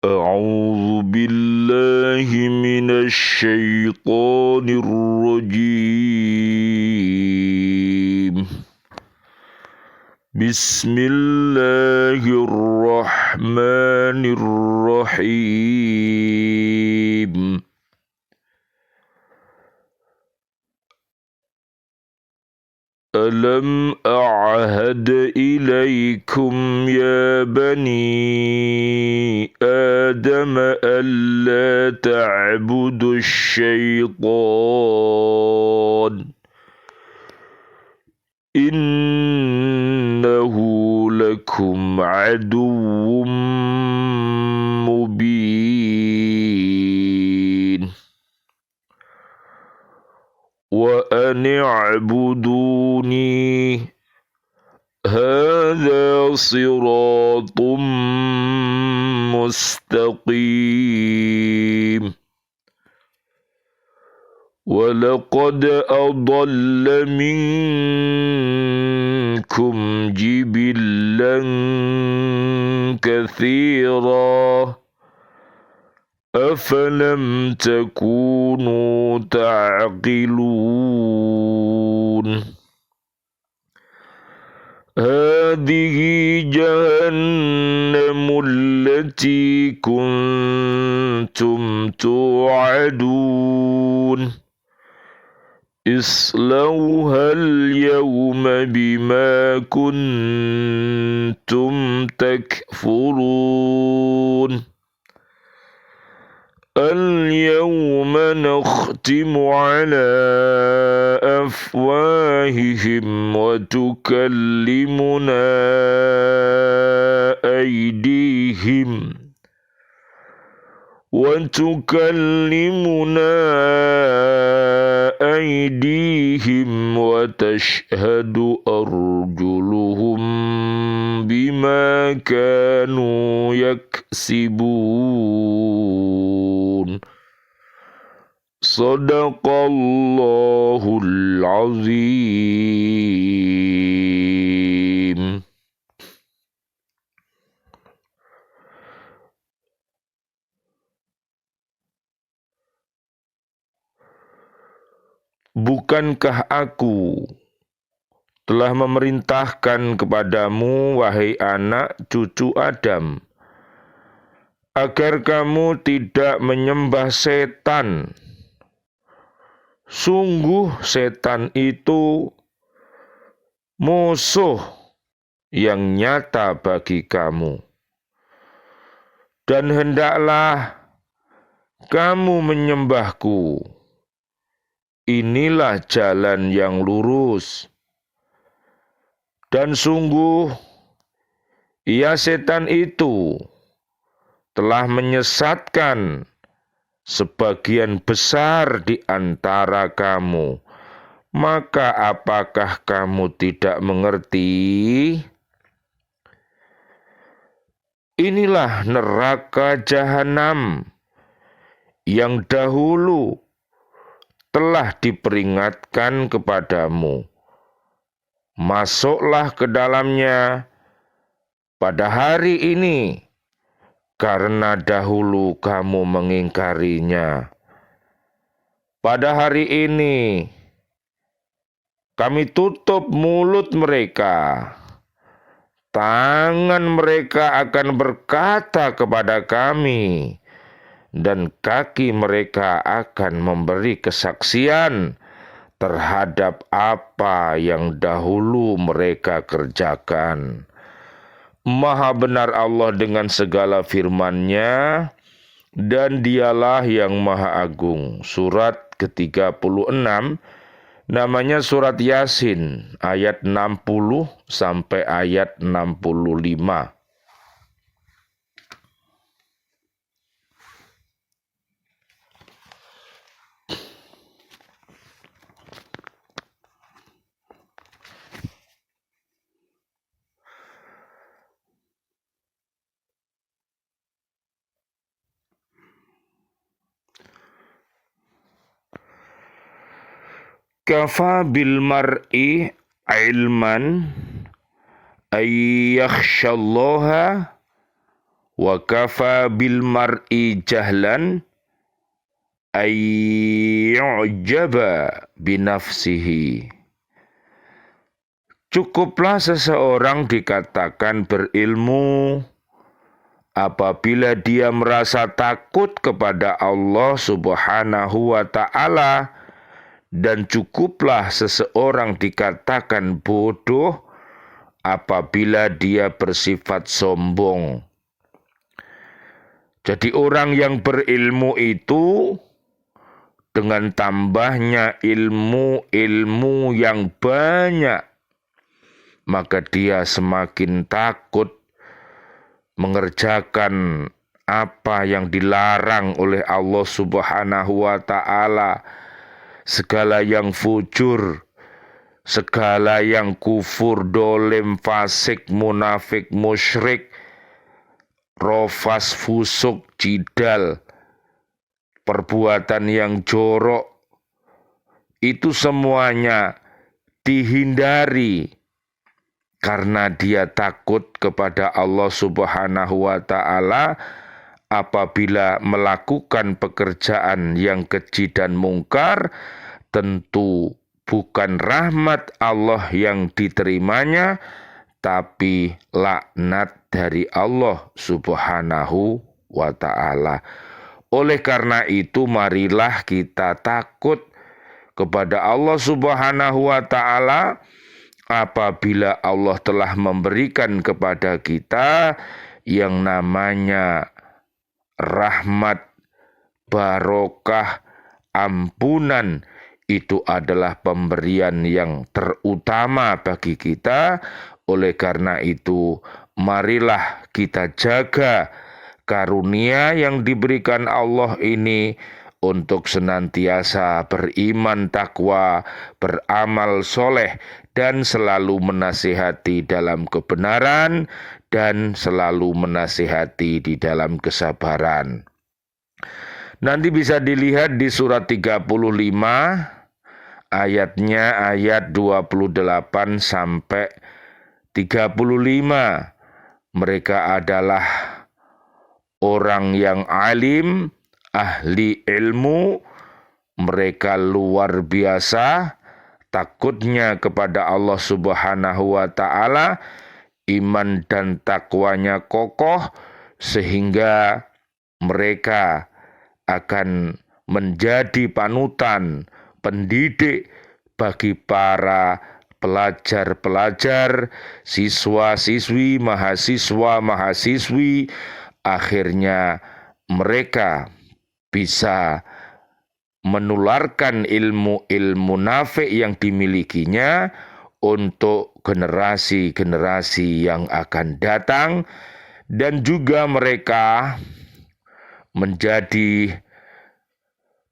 أعوذ بالله من الشيطان الرجيم. بسم الله الرحمن الرحيم. ألم أعهد إليكم يا بني آدم ألا تعبدوا الشيطان إنه لكم عدو مبين وأن اعبدوني هذا صراط مستقيم ولقد أضل منكم جبلا كثيرا أفلم تكونوا تعقلون هذه جهنم التي كنتم توعدون اصلوها اليوم بما كنتم تكفرون اليوم نختم على أفواههم وتكلمنا أيديهم وتشهد أرجلهم بما كانوا يكسبون صدق الله العظيم. Bukankah aku telah memerintahkan kepadamu, wahai anak cucu Adam, agar kamu tidak menyembah setan. Sungguh setan itu musuh yang nyata bagi kamu. Dan hendaklah kamu menyembahku. Inilah jalan yang lurus. Dan sungguh, ia setan itu telah menyesatkan sebagian besar di antara kamu. Maka apakah kamu tidak mengerti? Inilah neraka jahanam yang dahulu telah diperingatkan kepadamu. Masuklah ke dalamnya pada hari ini, karena dahulu kamu mengingkarinya. Pada hari ini, kami tutup mulut mereka. Tangan mereka akan berkata kepada kami, dan kaki mereka akan memberi kesaksian terhadap apa yang dahulu mereka kerjakan. Maha benar Allah dengan segala firman-Nya, dan Dialah yang Maha Agung. Surat ke-36, namanya surat Yasin, ayat 60 sampai ayat 65. Kafa bil mar'i ilman ay yakhshallaha Wa kafa bil mar'i jahlan ayyujaba binafsihi. Cukuplah seseorang dikatakan berilmu apabila dia merasa takut kepada Allah Subhanahu wa ta'ala, dan cukuplah seseorang dikatakan bodoh apabila dia bersifat sombong. Jadi orang yang berilmu itu dengan tambahnya ilmu yang banyak, maka dia semakin takut mengerjakan apa yang dilarang oleh Allah Subhanahu wa ta'ala. Segala yang fujur, segala yang kufur, dolim, fasik, munafik, musyrik, rofas, fusuk, jidal, perbuatan yang jorok, itu semuanya dihindari karena dia takut kepada Allah Subhanahu wa ta'ala. Apabila melakukan pekerjaan yang keji dan mungkar, tentu bukan rahmat Allah yang diterimanya, tapi laknat dari Allah Subhanahu wa ta'ala. Oleh karena itu, marilah kita takut kepada Allah Subhanahu wa ta'ala apabila Allah telah memberikan kepada kita yang namanya rahmat, barokah, ampunan. Itu adalah pemberian yang terutama bagi kita. Oleh karena itu, marilah kita jaga karunia yang diberikan Allah ini untuk senantiasa beriman, takwa, beramal soleh, dan selalu menasihati dalam kebenaran, dan selalu menasihati di dalam kesabaran. Nanti bisa dilihat di surat 35, ayatnya ayat 28 sampai 35. Mereka adalah orang yang alim, ahli ilmu, mereka luar biasa takutnya kepada Allah Subhanahu wa ta'ala, iman dan takwanya kokoh, sehingga mereka akan menjadi panutan, pendidik bagi para pelajar-pelajar, siswa-siswi, mahasiswa-mahasiswi. Akhirnya mereka bisa menularkan ilmu-ilmu nafi' yang dimilikinya untuk generasi-generasi yang akan datang, dan juga mereka menjadi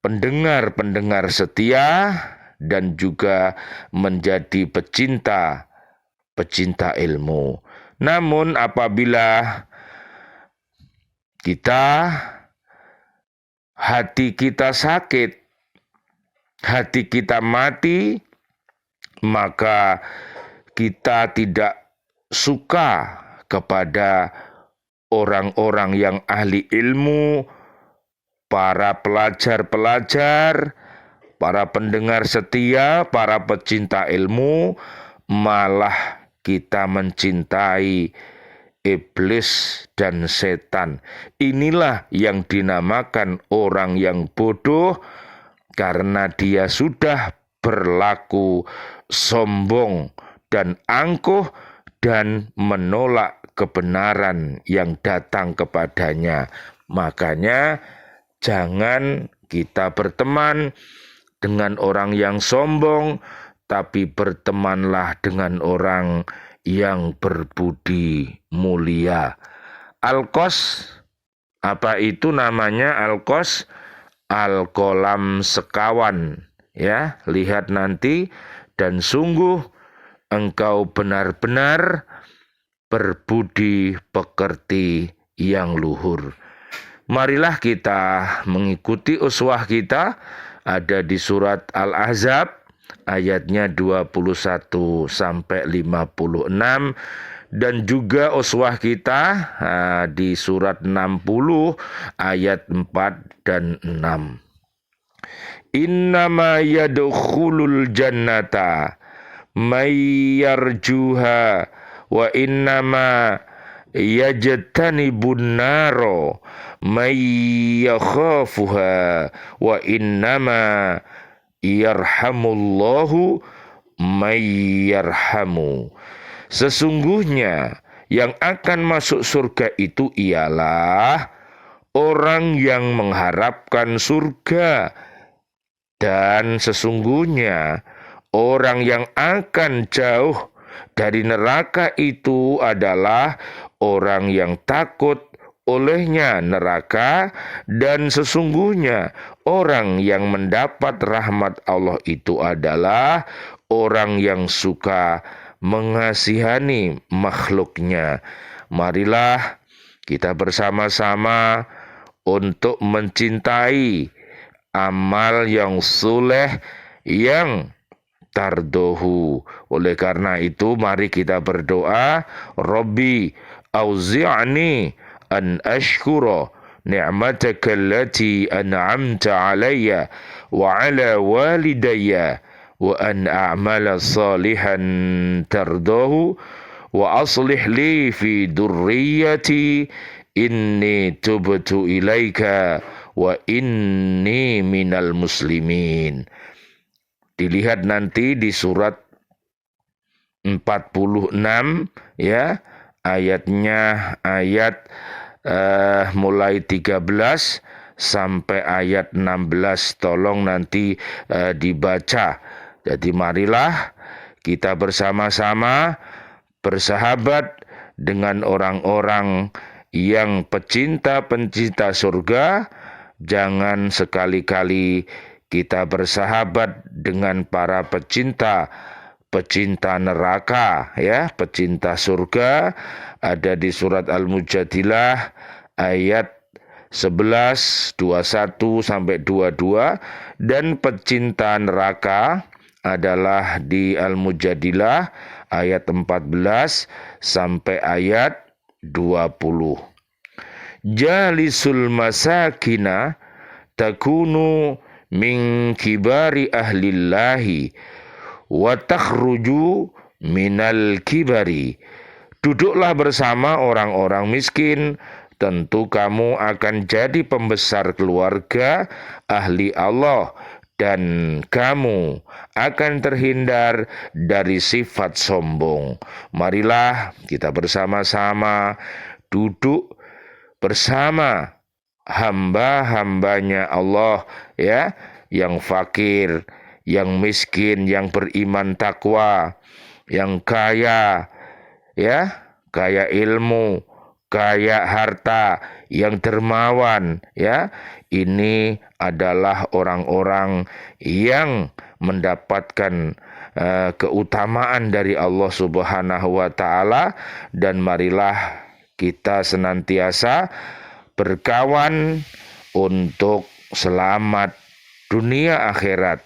pendengar-pendengar setia dan juga menjadi pecinta ilmu. Namun apabila hati kita sakit, hati kita mati, maka kita tidak suka kepada orang-orang yang ahli ilmu, para pelajar-pelajar, para pendengar setia, para pecinta ilmu, malah kita mencintai iblis dan setan. Inilah yang dinamakan orang yang bodoh, karena dia sudah berlaku sombong dan angkuh dan menolak kebenaran yang datang kepadanya. Makanya jangan kita berteman dengan orang yang sombong, tapi bertemanlah dengan orang yang berbudi mulia. Al-Qos, apa itu namanya Al-Qos? Al-Qalam sekawan. Ya, lihat nanti. Dan sungguh engkau benar-benar berbudi pekerti yang luhur. Marilah kita mengikuti uswah kita, ada di surat Al-Ahzab ayatnya 21 sampai 56, dan juga uswah kita di surat 60 ayat 4 dan 6. Innama yadkhulul jannata may yarjuha wa innama yajtanibun naro may yakhafuha wa innama yarhamullahu may yarhamu. Sesungguhnya yang akan masuk surga itu ialah orang yang mengharapkan surga, dan sesungguhnya orang yang akan jauh dari neraka itu adalah orang yang takut olehnya neraka, dan sesungguhnya orang yang mendapat rahmat Allah itu adalah orang yang suka mengasihani makhluknya. Marilah kita bersama-sama untuk mencintai amal yang soleh yang tardohu. Oleh karena itu mari kita berdoa, Rabbi auzi'ni an ashkura ni'mataka allati an'amta alayya wa ala walidayya wa an a'mala salihan tardahu wa aslih li fi durriyati inni tubtu ilaika wa inni minal muslimin. Dilihat nanti di surat 46 ya, ayatnya mulai 13 sampai ayat 16, tolong nanti dibaca. Jadi marilah kita bersama-sama bersahabat dengan orang-orang yang pencinta surga. Jangan sekali-kali kita bersahabat dengan para pecinta neraka ya, pecinta surga. Ada di surat Al-Mujadilah ayat 11, 21 sampai 22, dan pecinta neraka adalah di Al-Mujadilah ayat 14 sampai ayat 20. Jalisul masakina takunu min kibari ahlillahi wa takhruju minal kibari. Duduklah bersama orang-orang miskin, tentu kamu akan jadi pembesar keluarga ahli Allah, dan kamu akan terhindar dari sifat sombong. Marilah kita bersama-sama duduk bersama hamba-hambanya Allah ya, yang fakir, yang miskin, yang beriman takwa, yang kaya ya, kaya ilmu, kaya harta, yang dermawan ya. Ini adalah orang-orang yang mendapatkan keutamaan dari Allah Subhanahu wa taala, dan marilah kita senantiasa berkawan untuk selamat dunia akhirat.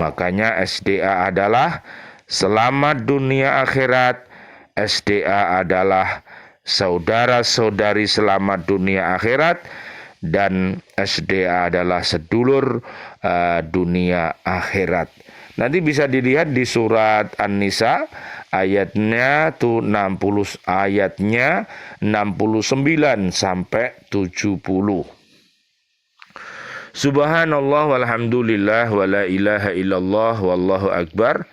Makanya SDA adalah selamat dunia akhirat. SDA adalah saudara-saudari selamat dunia akhirat, dan SDA adalah sedulur dunia akhirat. Nanti bisa dilihat di surat An-Nisa ayatnya 69 sampai 70. Subhanallah walhamdulillah wa la ilaha illallah wallahu akbar.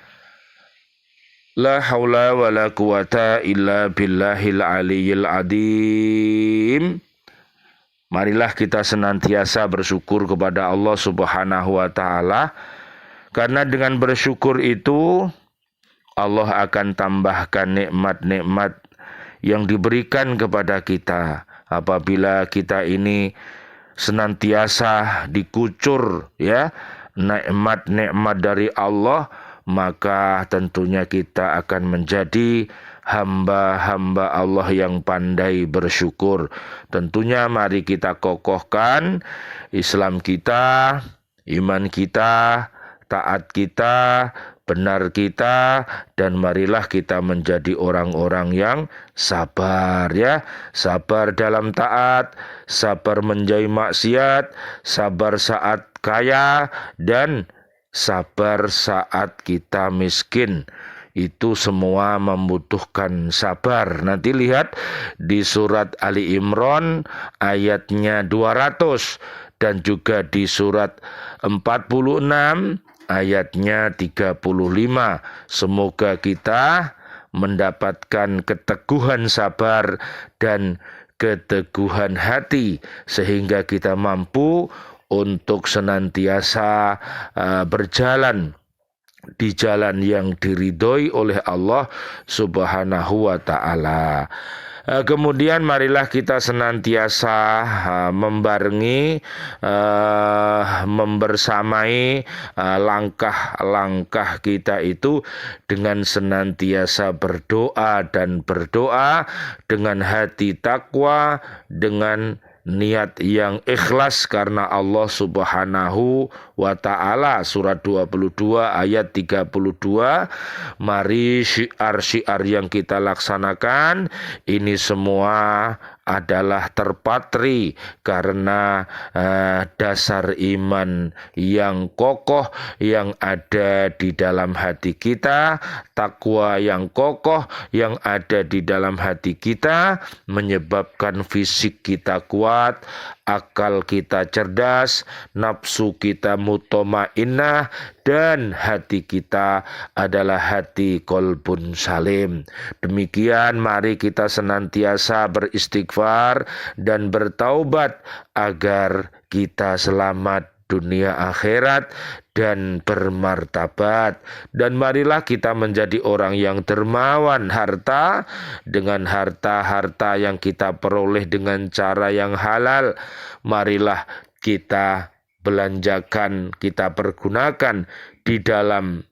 La haula wa la quwata illa billahil aliyyil adim. Marilah kita senantiasa bersyukur kepada Allah Subhanahu wa taala, karena dengan bersyukur itu Allah akan tambahkan nikmat-nikmat yang diberikan kepada kita. Apabila kita ini senantiasa dikucur ya nikmat-nikmat dari Allah, maka tentunya kita akan menjadi hamba-hamba Allah yang pandai bersyukur. Tentunya mari kita kokohkan Islam kita, iman kita, taat kita, benar kita, dan marilah kita menjadi orang-orang yang sabar ya. Sabar dalam taat, sabar menjauhi maksiat, sabar saat kaya, dan sabar saat kita miskin. Itu semua membutuhkan sabar. Nanti lihat di surat Ali Imran ayatnya 200 dan juga di surat 46 ayatnya 35. Semoga kita mendapatkan keteguhan sabar dan keteguhan hati sehingga kita mampu untuk senantiasa berjalan di jalan yang diridhoi oleh Allah Subhanahu wa ta'ala. Kemudian marilah kita senantiasa membarengi, membersamai langkah-langkah kita itu dengan senantiasa berdoa dan berdoa dengan hati takwa, dengan niat yang ikhlas karena Allah Subhanahu wa ta'ala. Surat 22 ayat 32. Mari syiar-syiar yang kita laksanakan ini semua adalah terpatri karena dasar iman yang kokoh yang ada di dalam hati kita, takwa yang kokoh yang ada di dalam hati kita menyebabkan fisik kita kuat, akal kita cerdas, nafsu kita mutmainnah, dan hati kita adalah hati qalbun salim. Demikian mari kita senantiasa beristighfar dan bertaubat agar kita selamat dunia akhirat dan bermartabat. Dan marilah kita menjadi orang yang dermawan harta dengan harta-harta yang kita peroleh dengan cara yang halal. Marilah kita belanjakan, kita pergunakan di dalam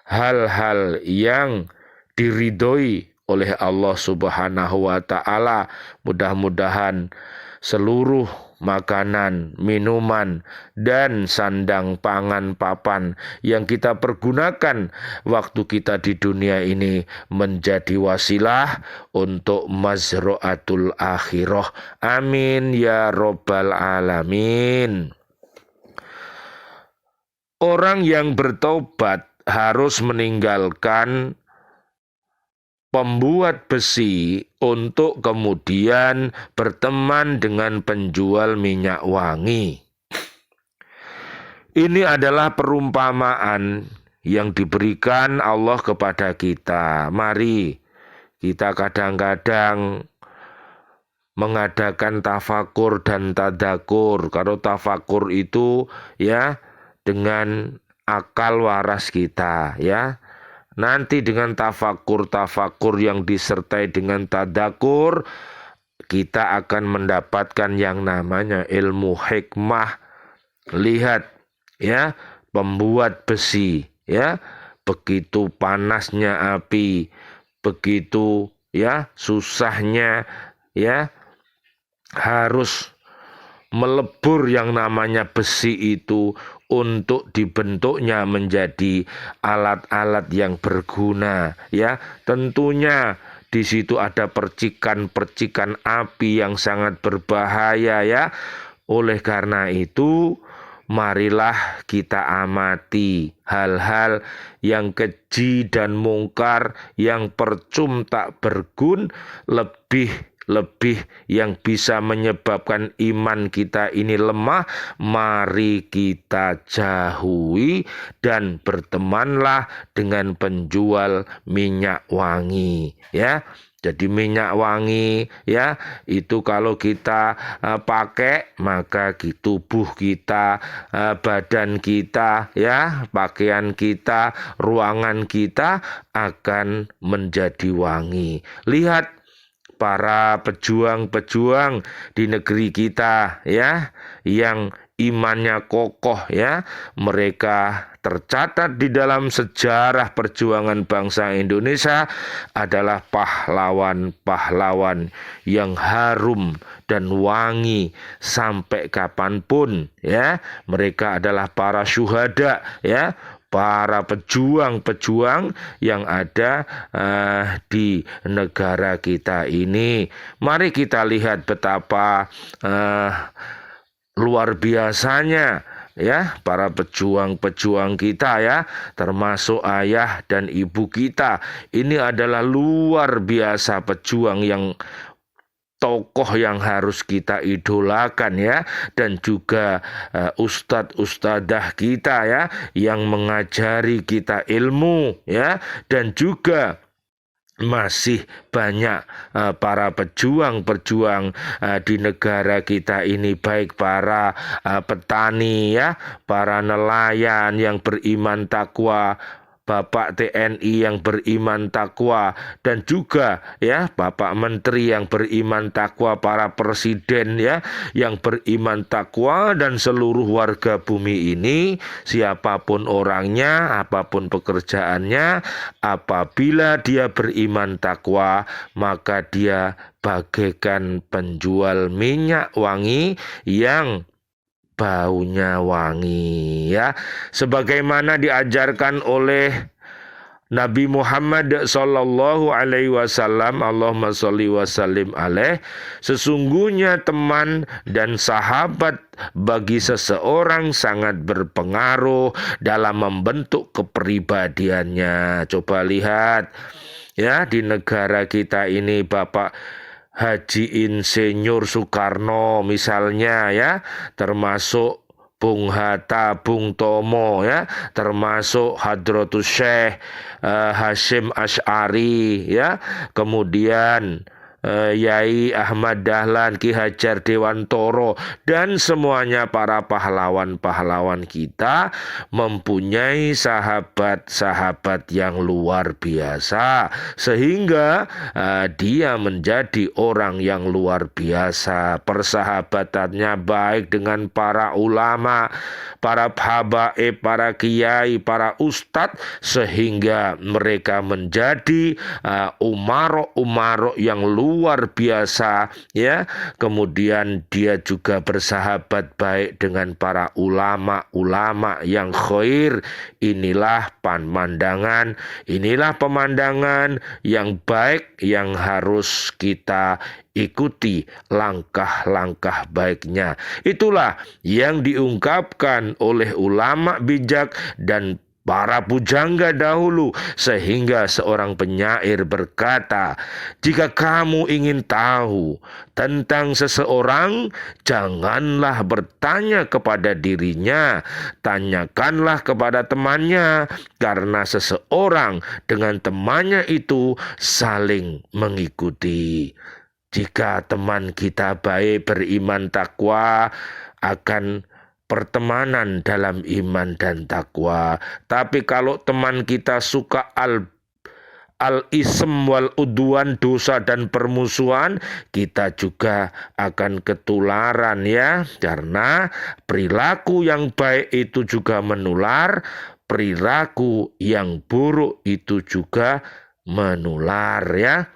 hal-hal yang diridhoi oleh Allah Subhanahu wa ta'ala. Mudah-mudahan seluruh makanan, minuman, dan sandang pangan papan yang kita pergunakan waktu kita di dunia ini menjadi wasilah untuk mazra'atul akhirah. Amin ya robbal alamin. Orang yang bertobat harus meninggalkan pembuat besi untuk kemudian berteman dengan penjual minyak wangi. Ini adalah perumpamaan yang diberikan Allah kepada kita. Mari kita kadang-kadang mengadakan tafakur dan tadakur. Kalau tafakur itu ya dengan akal waras kita ya. Nanti dengan tafakur yang disertai dengan tadakur, kita akan mendapatkan yang namanya ilmu hikmah. Lihat ya, pembuat besi ya, begitu panasnya api, begitu ya susahnya ya, harus melebur yang namanya besi itu untuk dibentuknya menjadi alat-alat yang berguna ya. Tentunya di situ ada percikan-percikan api yang sangat berbahaya ya. Oleh karena itu marilah kita amati hal-hal yang keji dan mungkar, yang percum tak bergun, lebih yang bisa menyebabkan iman kita ini lemah. Mari kita jauhi dan bertemanlah dengan penjual minyak wangi ya. Jadi minyak wangi ya, itu kalau kita pakai maka tubuh kita, badan kita ya, pakaian kita, ruangan kita akan menjadi wangi. Lihat para pejuang-pejuang di negeri kita ya, yang imannya kokoh ya, mereka tercatat di dalam sejarah perjuangan bangsa Indonesia adalah pahlawan-pahlawan yang harum dan wangi sampai kapanpun ya. Mereka adalah para syuhada ya, para pejuang-pejuang yang ada di negara kita ini. Mari kita lihat betapa luar biasanya ya para pejuang-pejuang kita ya, termasuk ayah dan ibu kita. Ini adalah luar biasa pejuang yang tokoh yang harus kita idolakan ya, dan juga ustadz-ustadzah kita ya yang mengajari kita ilmu ya, dan juga masih banyak para pejuang-pejuang di negara kita ini, baik para petani ya, para nelayan yang beriman takwa, Bapak TNI yang beriman takwa, dan juga ya Bapak Menteri yang beriman takwa, para presiden ya yang beriman takwa, dan seluruh warga bumi ini, siapapun orangnya, apapun pekerjaannya, apabila dia beriman takwa, maka dia bagaikan penjual minyak wangi yang baunya wangi ya, sebagaimana diajarkan oleh Nabi Muhammad sallallahu alaihi wasallam, Allahumma sholli wa sallim alaih. Sesungguhnya teman dan sahabat bagi seseorang sangat berpengaruh dalam membentuk kepribadiannya. Coba lihat ya, di negara kita ini Bapak Haji Insinyur Soekarno misalnya ya, termasuk Bung Hatta, Bung Tomo ya, termasuk Hadratus Syekh Hasyim Asy'ari ya, kemudian Yai Ahmad Dahlan, Ki Hajar Dewantoro, dan semuanya para pahlawan-pahlawan kita mempunyai sahabat-sahabat yang luar biasa, sehingga dia menjadi orang yang luar biasa. Persahabatannya baik dengan para ulama, para habaib, para kiai, para ustadz, sehingga mereka menjadi umarok-umarok yang luar biasa ya. Kemudian dia juga bersahabat baik dengan para ulama-ulama yang khair. Inilah pemandangan yang baik yang harus kita ikuti langkah-langkah baiknya. Itulah yang diungkapkan oleh ulama bijak dan para pujangga dahulu, sehingga seorang penyair berkata, jika kamu ingin tahu tentang seseorang, janganlah bertanya kepada dirinya, tanyakanlah kepada temannya, karena seseorang dengan temannya itu saling mengikuti. Jika teman kita baik, beriman takwa, akan pertemanan dalam iman dan takwa. Tapi kalau teman kita suka al-ism wal udwan, dosa dan permusuhan, kita juga akan ketularan ya. Karena perilaku yang baik itu juga menular, perilaku yang buruk itu juga menular ya.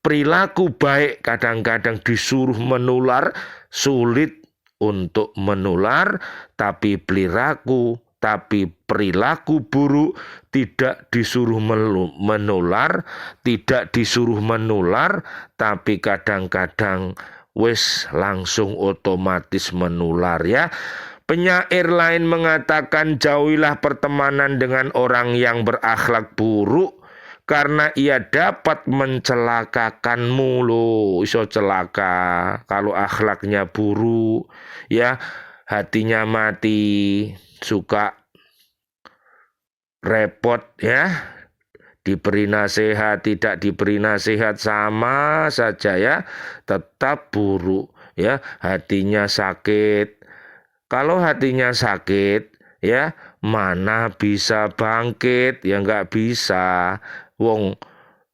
Perilaku baik kadang-kadang disuruh menular, sulit untuk menular, tapi perilaku buruk tidak disuruh menular, tapi kadang-kadang wis langsung otomatis menular ya. Penyair lain mengatakan, jauhilah pertemanan dengan orang yang berakhlak buruk, karena ia dapat mencelakakanmu loh. Iso celaka kalau akhlaknya buruk ya, hatinya mati, suka repot ya, diberi nasihat, tidak diberi nasihat sama saja ya, tetap buruk ya, hatinya sakit. Kalau hatinya sakit ya, mana bisa bangkit? Ya nggak bisa. Wong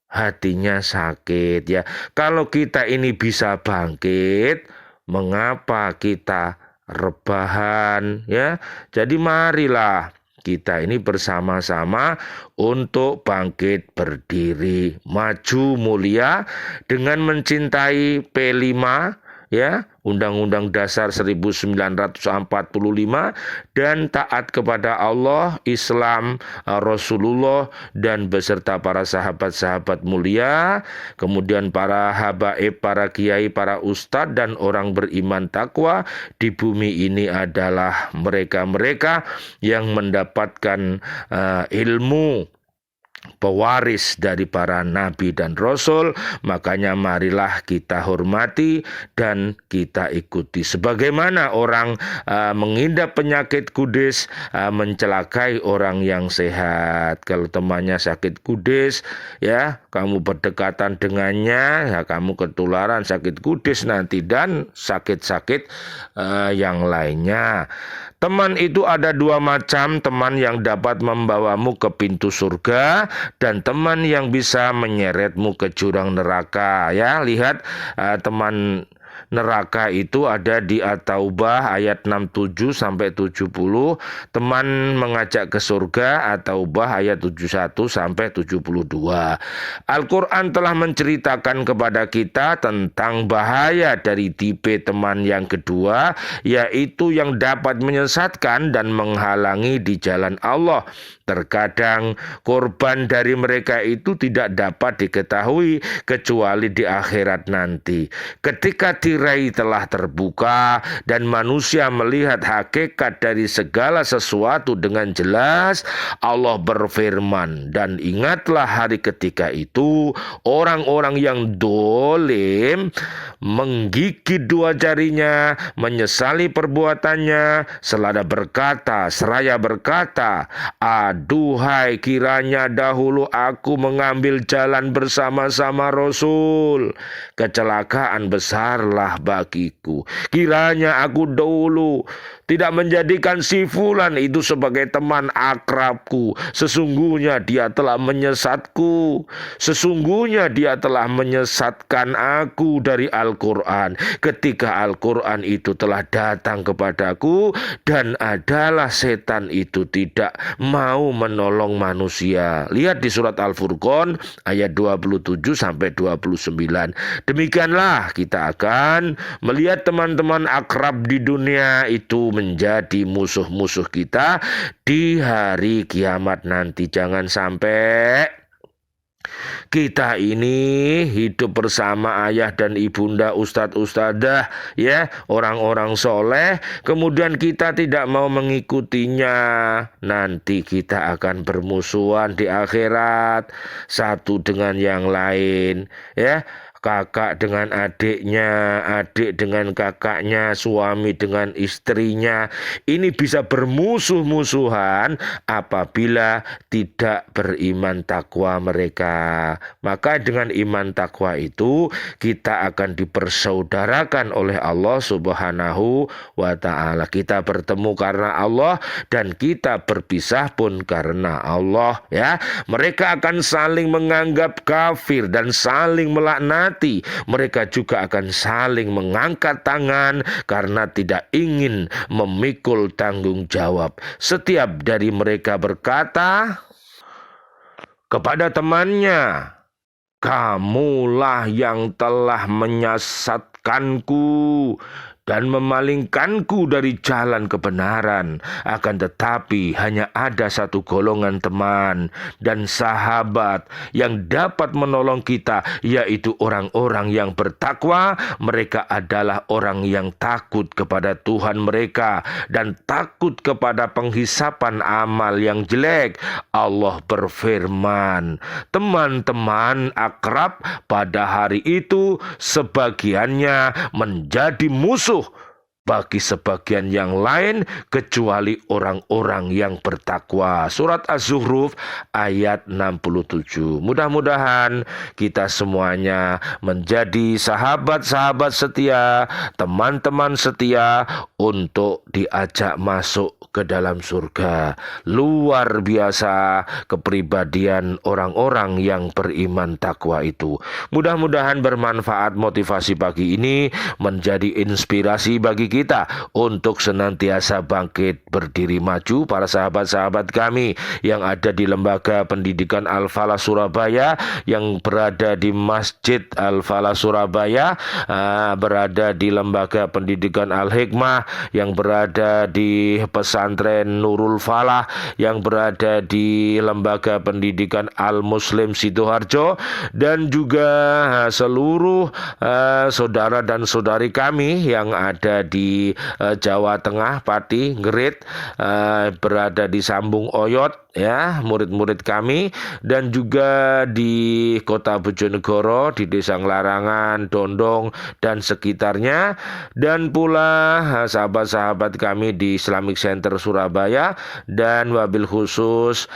hatinya sakit ya. Kalau kita ini bisa bangkit, mengapa kita rebahan ya? Jadi marilah kita ini bersama-sama untuk bangkit berdiri, maju mulia dengan mencintai P5 ya, Undang-Undang Dasar 1945, dan taat kepada Allah, Islam, Rasulullah, dan beserta para sahabat-sahabat mulia, kemudian para habaib, para kiai, para ustadz, dan orang beriman takwa di bumi ini adalah mereka-mereka yang mendapatkan ilmu pewaris dari para nabi dan rasul. Makanya marilah kita hormati dan kita ikuti. Sebagaimana orang mengidap penyakit kudis mencelakai orang yang sehat. Kalau temannya sakit kudis, ya, kamu berdekatan dengannya, ya kamu ketularan sakit kudis nanti dan sakit-sakit yang lainnya. Teman itu ada dua macam, teman yang dapat membawamu ke pintu surga dan teman yang bisa menyeretmu ke jurang neraka. Ya, lihat teman neraka itu ada di At-Taubah ayat 67 sampai 70, teman mengajak ke surga At-Taubah ayat 71 sampai 72. Al-Qur'an telah menceritakan kepada kita tentang bahaya dari tipe teman yang kedua, yaitu yang dapat menyesatkan dan menghalangi di jalan Allah. Terkadang korban dari mereka itu tidak dapat diketahui kecuali di akhirat nanti. Ketika tirai telah terbuka dan manusia melihat hakikat dari segala sesuatu dengan jelas, Allah berfirman, dan ingatlah hari ketika itu orang-orang yang dolim menggigit dua jarinya, menyesali perbuatannya, seraya berkata, aduhai kiranya dahulu aku mengambil jalan bersama-sama Rasul. Kecelakaan besarlah bagiku. Kiranya aku dahulu tidak menjadikan si fulan itu sebagai teman akrabku. Sesungguhnya dia telah menyesatku. Sesungguhnya dia telah menyesatkan aku dari Al-Quran. Ketika Al-Quran itu telah datang kepadaku dan adalah setan itu tidak mau menolong manusia. Lihat di surat Al-Furqan ayat 27 sampai 29. Demikianlah kita akan melihat teman-teman akrab di dunia itu menjadi musuh-musuh kita di hari kiamat nanti. Jangan sampai kita ini hidup bersama ayah dan ibunda, ustadz-ustadzah, ya, orang-orang soleh, kemudian kita tidak mau mengikutinya. Nanti kita akan bermusuhan di akhirat, satu dengan yang lain, ya. Kakak dengan adiknya, adik dengan kakaknya, suami dengan istrinya. Ini bisa bermusuh-musuhan apabila tidak beriman takwa mereka. Maka dengan iman takwa itu kita akan dipersaudarakan oleh Allah Subhanahu wa ta'ala. Kita bertemu karena Allah dan kita berpisah pun karena Allah, ya. Mereka akan saling menganggap kafir dan saling melaknati. Mereka juga akan saling mengangkat tangan karena tidak ingin memikul tanggung jawab. Setiap dari mereka berkata kepada temannya, kamulah yang telah menyesatkanku dan memalingkanku dari jalan kebenaran. Akan tetapi hanya ada satu golongan teman dan sahabat yang dapat menolong kita, yaitu orang-orang yang bertakwa. Mereka adalah orang yang takut kepada Tuhan mereka dan takut kepada penghisapan amal yang jelek. Allah berfirman, teman-teman akrab pada hari itu sebagiannya menjadi musuh bagi sebagian yang lain kecuali orang-orang yang bertakwa. Surat Az-Zukhruf ayat 67. Mudah-mudahan kita semuanya menjadi sahabat-sahabat setia, teman-teman setia untuk diajak masuk ke dalam surga. Luar biasa kepribadian orang-orang yang beriman takwa itu. Mudah-mudahan bermanfaat motivasi pagi ini menjadi inspirasi bagi kita untuk senantiasa bangkit berdiri maju. Para sahabat-sahabat kami yang ada di Lembaga Pendidikan Al-Falah Surabaya, yang berada di Masjid Al-Falah Surabaya, berada di Lembaga Pendidikan Al-Hikmah, yang berada di Pesantren Nurul Falah, yang berada di Lembaga Pendidikan Al-Muslim Sidoarjo, dan juga seluruh saudara dan saudari kami yang ada di Jawa Tengah, Pati, Ngerit, berada di Sambung Oyot, ya, murid-murid kami, dan juga di Kota Bojonegoro, di Desa Nglarangan, Dondong, dan sekitarnya, dan pula sahabat-sahabat kami di Islamic Center Surabaya, dan wabil khusus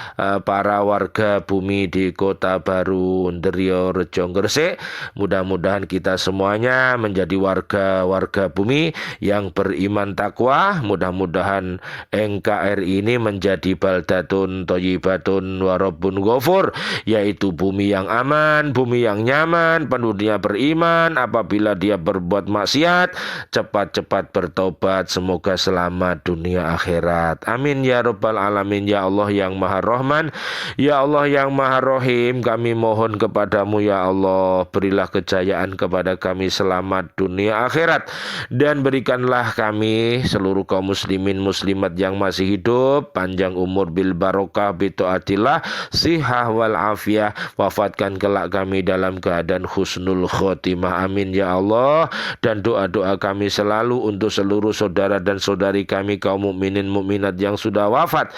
para warga bumi di Kota Baru, Nderio, Rejo, Gresik. Mudah-mudahan kita semuanya menjadi warga-warga bumi yang beriman takwa. Mudah-mudahan NKRI ini menjadi baldatun thayyibatun wa rabbun ghafur, yaitu bumi yang aman, bumi yang nyaman, penduduknya beriman. Apabila dia berbuat maksiat, cepat-cepat bertobat, semoga selamat dunia akhirat. Amin ya rabbal alamin. Ya Allah yang maha rahman, ya Allah yang maha rahim, kami mohon kepadamu ya Allah, berilah kejayaan kepada kami selamat dunia akhirat, dan berikanlah kami seluruh kaum muslimin muslimat yang masih hidup panjang umur bil barokah bi taatillah, sihah wal afiyah, wafatkan kelak kami dalam keadaan husnul khotimah. Amin ya Allah. Dan doa-doa kami selalu untuk seluruh saudara dan saudari kami kaum mukminin mukminat yang sudah wafat,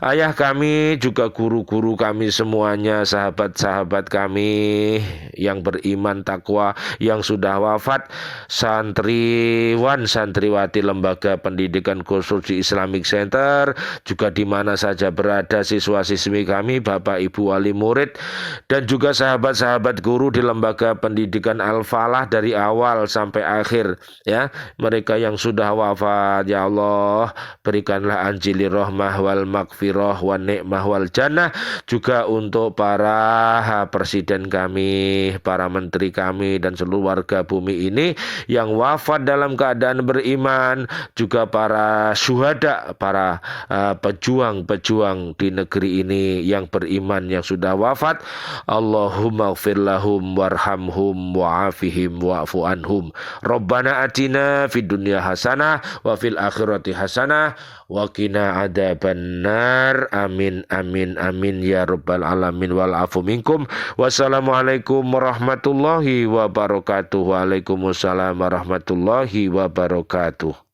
ayah kami, juga guru-guru kami semuanya, sahabat-sahabat kami yang beriman takwa yang sudah wafat, santriwan santriwati Lembaga Pendidikan Konstruksi Islamic Center, juga di mana saja berada siswa-siswi kami, Bapak Ibu wali murid, dan juga sahabat-sahabat guru di Lembaga Pendidikan Al-Falah dari awal sampai akhir, ya, mereka yang sudah wafat ya Allah, berikanlah anjili rahmah wal magfirah wa ni'mah wal jannah. Juga untuk para presiden kami, para menteri kami, dan seluruh warga bumi ini yang wafat dalam keadaan beriman, juga para syuhada, para pejuang-pejuang di negeri ini yang beriman yang sudah wafat. Allahumma ighfir lahum warhamhum wa'afihim wa'fu anhum. Rabbana atina fid dunya hasanah wa fil akhirati hasanah wa qina adzabannar. Amin amin amin ya rabbal alamin wal afu minkum. Wassalamualaikum warahmatullahi wabarakatuh. Waalaikumsalam warahmatullahi wabarakatuh.